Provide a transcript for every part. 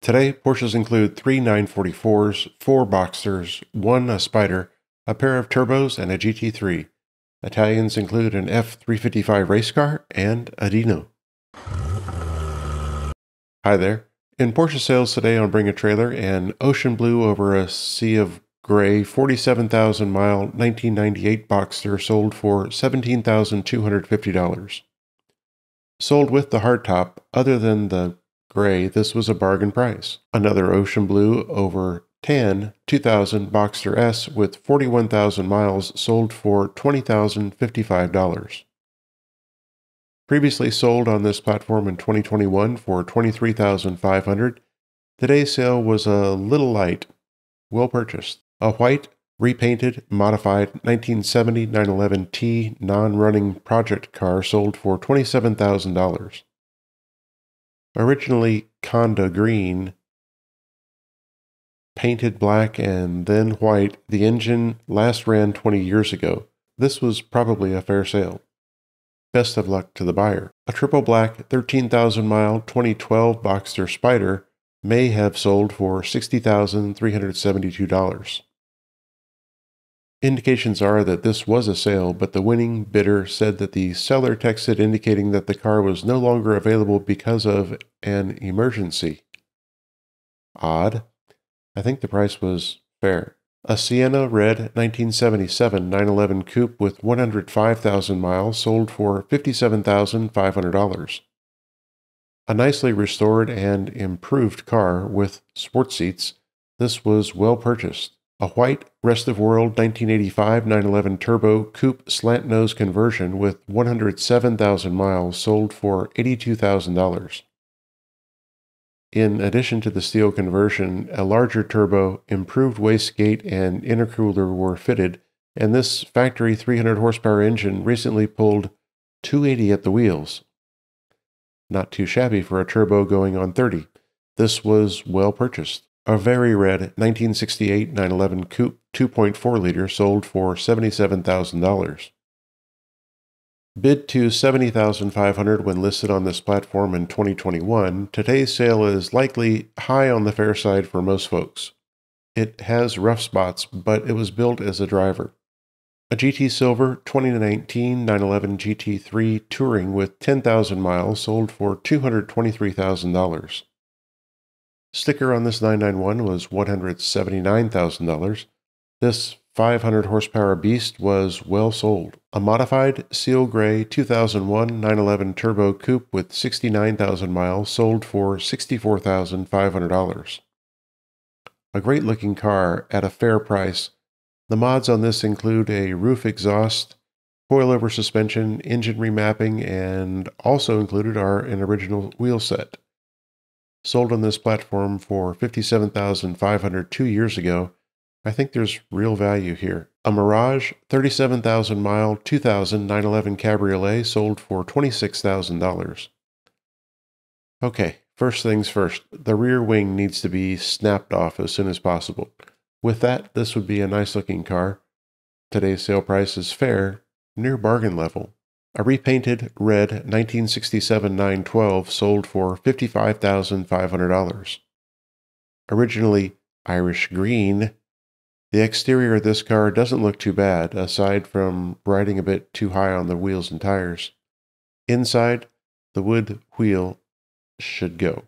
Today, Porsches include 3 944s, 4 Boxsters, 1 Spyder, a pair of turbos, and a GT3. Italians include an F355 race car and a Dino. Hi there. In Porsche sales today on Bring a Trailer, an ocean blue over a sea of gray 47,000-mile 1998 Boxster sold for $17,250. Sold with the hardtop, other than the gray, this was a bargain price. Another ocean blue over tan 2000 Boxster S with 41,000 miles sold for $20,055. Previously sold on this platform in 2021 for $23,500, today's sale was a little light. Well purchased. A white, repainted, modified 1970 911T non-running project car sold for $27,000. Originally conda green, painted black and then white, the engine last ran 20 years ago. This was probably a fair sale. Best of luck to the buyer. A triple black 13,000-mile 2012 Boxster Spyder may have sold for $60,372. Indications are that this was a sale, but the winning bidder said that the seller texted indicating that the car was no longer available because of an emergency. Odd. I think the price was fair. A Sienna red 1977 911 Coupe with 105,000 miles sold for $57,500. A nicely restored and improved car with sports seats, this was well purchased. A white Rest of World 1985 911 Turbo Coupe slant nose conversion with 107,000 miles sold for $82,000. In addition to the steel conversion, a larger turbo, improved wastegate, and intercooler were fitted, and this factory 300 horsepower engine recently pulled 280 at the wheels. Not too shabby for a turbo going on 30. This was well purchased. A very red 1968 911 Coupe 2.4 liter sold for $77,000. Bid to $70,500 when listed on this platform in 2021, today's sale is likely high on the fair side for most folks. It has rough spots, but it was built as a driver. A GT Silver 2019 911 GT3 Touring with 10,000 miles sold for $223,000. Sticker on this 991 was $179,000. This 500 horsepower beast was well sold. A modified seal gray 2001 911 Turbo Coupe with 69,000 miles sold for $64,500. A great looking car at a fair price. The mods on this include a roof exhaust, coilover suspension, engine remapping, and also included are an original wheel set. Sold on this platform for $57,500 2 years ago. I think there's real value here. A Mirage 37,000-mile 2000 911 Cabriolet sold for $26,000. Okay, first things first. The rear wing needs to be snapped off as soon as possible. With that, this would be a nice-looking car. Today's sale price is fair, near bargain level. A repainted red 1967 912 sold for $55,500. Originally Irish green, the exterior of this car doesn't look too bad, aside from riding a bit too high on the wheels and tires. Inside, the wood wheel should go.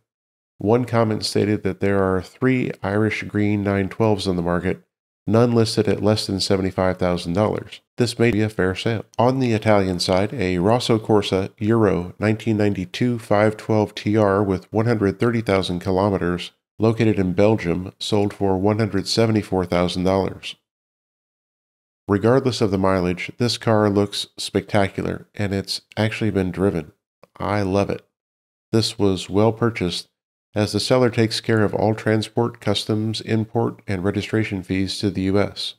One comment stated that there are 3 Irish green 912s on the market, none listed at less than $75,000. This may be a fair sale. On the Italian side, a Rosso Corsa Euro 1992 512 TR with 130,000 kilometers, located in Belgium, sold for $174,000. Regardless of the mileage, this car looks spectacular, and it's actually been driven. I love it. This was well purchased, as the seller takes care of all transport, customs, import, and registration fees to the U.S.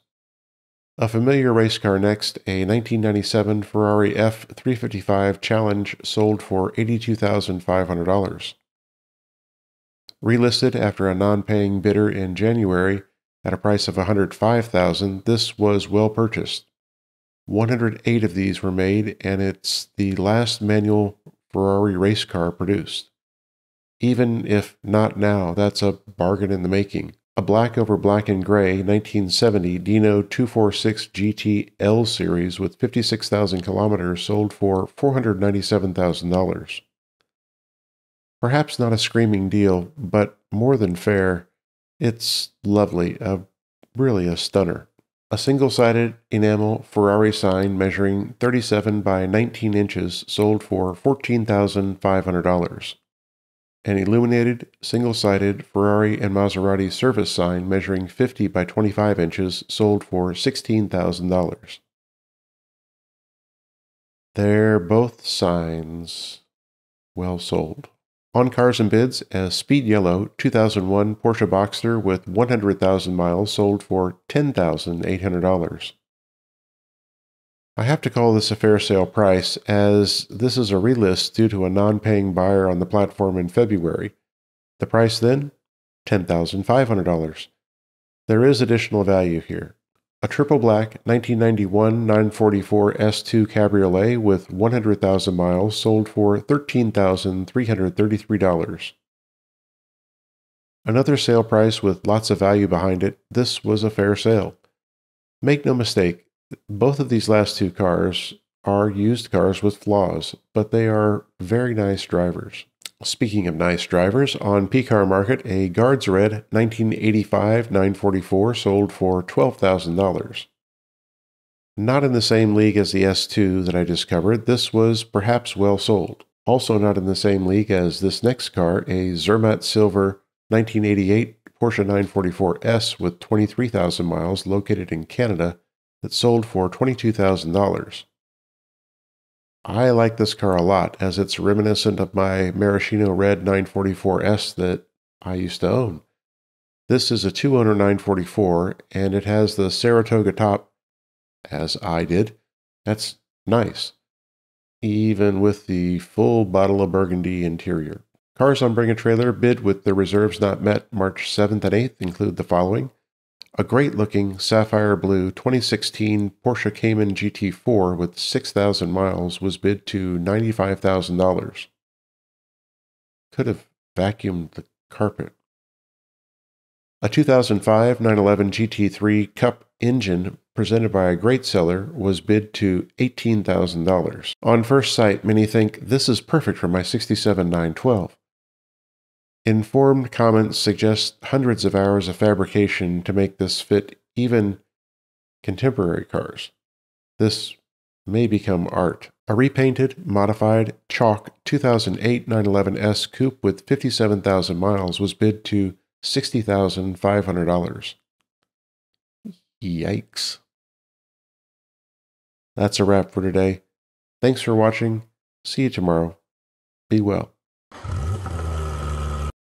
A familiar race car next, a 1997 Ferrari F355 Challenge sold for $82,500. Relisted after a non-paying bidder in January at a price of $105,000, this was well purchased. 108 of these were made, and it's the last manual Ferrari race car produced. Even if not now, that's a bargain in the making. A black over black and gray 1970 Dino 246 GT L series with 56,000 kilometers sold for $497,000. Perhaps not a screaming deal, but more than fair. It's lovely, really a stunner. A single-sided enamel Ferrari sign measuring 37 by 19 inches sold for $14,500. An illuminated, single-sided Ferrari and Maserati service sign measuring 50 by 25 inches sold for $16,000. They're both signs well sold. On Cars and Bids, a speed yellow 2001 Porsche Boxster with 100,000 miles sold for $10,800. I have to call this a fair sale price, as this is a relist due to a non-paying buyer on the platform in February. The price then? $10,500. There is additional value here. A triple black 1991 944 S2 Cabriolet with 100,000 miles sold for $13,333. Another sale price with lots of value behind it. This was a fair sale. Make no mistake, both of these last two cars are used cars with flaws, but they are very nice drivers. Speaking of nice drivers, on PCarMarket, a Guards Red 1985 944 sold for $12,000. Not in the same league as the S2 that I just covered, this was perhaps well sold. Also not in the same league as this next car, a Zermatt Silver 1988 Porsche 944 S with 23,000 miles located in Canada that sold for $22,000. I like this car a lot, as it's reminiscent of my maraschino red 944S that I used to own. This is a two-owner 944, and it has the Saratoga top, as I did. That's nice, even with the full bottle of Burgundy interior. Cars on Bring a Trailer bid with the reserves not met March 7th and 8th include the following. A great-looking sapphire blue 2016 Porsche Cayman GT4 with 6,000 miles was bid to $95,000. Could have vacuumed the carpet. A 2005 911 GT3 Cup engine presented by a great seller was bid to $18,000. On first sight, many think this is perfect for my 67 912. Informed comments suggest hundreds of hours of fabrication to make this fit even contemporary cars. This may become art. A repainted, modified, chalk 2008 911S Coupe with 57,000 miles was bid to $60,500. Yikes. That's a wrap for today. Thanks for watching. See you tomorrow. Be well.